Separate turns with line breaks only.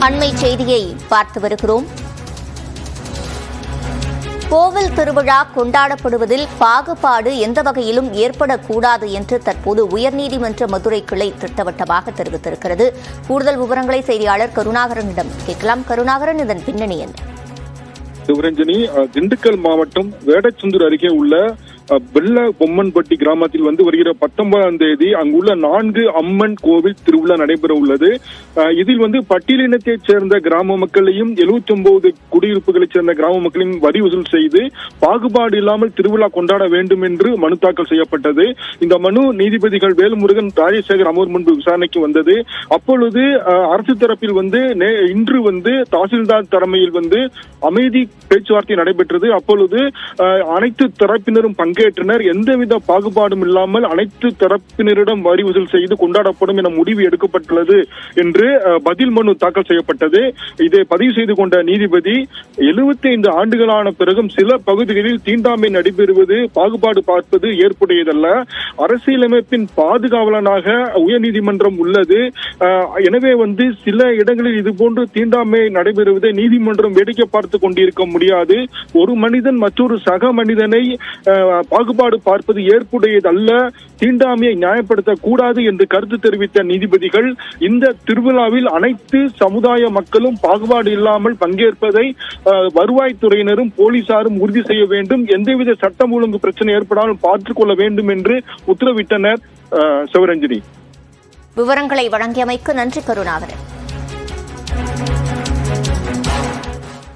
அண்மை செய்தியை பார்த்து வருகிறோம். கோவில் திருவிழா கொண்டாடப்படுவதில் பாகுபாடு எந்த வகையிலும் ஏற்படக்கூடாது என்று தற்போது உயர்நீதிமன்ற மதுரை கிளை திட்டவட்டமாக தெரிவித்திருக்கிறது. கூடுதல் விவரங்களை செய்தியாளர் கருணாகரனிடம் கேட்கலாம். கருணாகரன், இதன் பின்னணி என்ன?
சிவரஞ்சனி, திண்டுக்கல் மாவட்டம் வேடச்சந்தூர் அருகே உள்ள வெள்ள பொம்மன்பட்டி கிராமத்தில் வருகிற 19ஆம் தேதி அங்குள்ள 4 அம்மன் கோவில் திருவிழா நடைபெற உள்ளது. இதில் பட்டியலினத்தைச் சேர்ந்த கிராம மக்களையும் 79 குடியிருப்புகளைச் சேர்ந்த கிராம மக்களையும் வரி வசூல் செய்து பாகுபாடு இல்லாமல் திருவிழா கொண்டாட வேண்டும் என்று மனு தாக்கல் செய்யப்பட்டது. இந்த மனு நீதிபதிகள் வேல்முருகன், ராஜசேகர் அமர்வு முன்பு விசாரணைக்கு வந்தது. அப்பொழுது அரசு தரப்பில் இன்று தாசில்தார் தலைமையில் அமைதி பேச்சுவார்த்தை நடைபெற்றது. அப்பொழுது அனைத்து தரப்பினரும் பங்கேற்றனர். எந்தவித பாகுபாடும் இல்லாமல் அனைத்து தரப்பினரிடம் வரி வசூல் செய்து கொண்டாடப்படும் என முடிவு எடுக்கப்பட்டுள்ளது என்று பதில் மனு தாக்கல் செய்யப்பட்டது. இதை பதிவு செய்து கொண்ட நீதிபதி 75 ஆண்டுகளான பிறகும் சில பகுதிகளில் தீண்டாமை நடைபெறுவது, பாகுபாடு பார்ப்பது ஏற்புடையதல்ல. அரசியலமைப்பின் பாதுகாவலனாக உயர்நீதிமன்றம் உள்ளது. எனவே சில இடங்களில் இதுபோன்று தீண்டாமை நடைபெறுவதை நீதிமன்றம் வேடிக்கை பார்த்து கொண்டிருக்க முடியாது. ஒரு மனிதன் மற்றொரு சக மனிதனை பாகுபாடு பார்ப்பது ஏற்புடையதல்ல, தீண்டாமையை நியாயப்படுத்தக் கூடாது என்று கருத்து தெரிவித்த நீதிபதிகள் இந்த திருவிழாவில் அனைத்து சமுதாய மக்களும் பாகுபாடு இல்லாமல் பங்கேற்பதை வருவாய்த்துறையினரும் போலீசாரும் உறுதி செய்ய வேண்டும், எந்தவித சட்டம் ஒழுங்கு பிரச்சனை ஏற்படாமல் பார்த்துக் கொள்ள வேண்டும் என்று உத்தரவிட்டனர். சிவரஞ்சனி,
விவரங்களை வழங்கியமைக்கு நன்றி கருணாகரன்.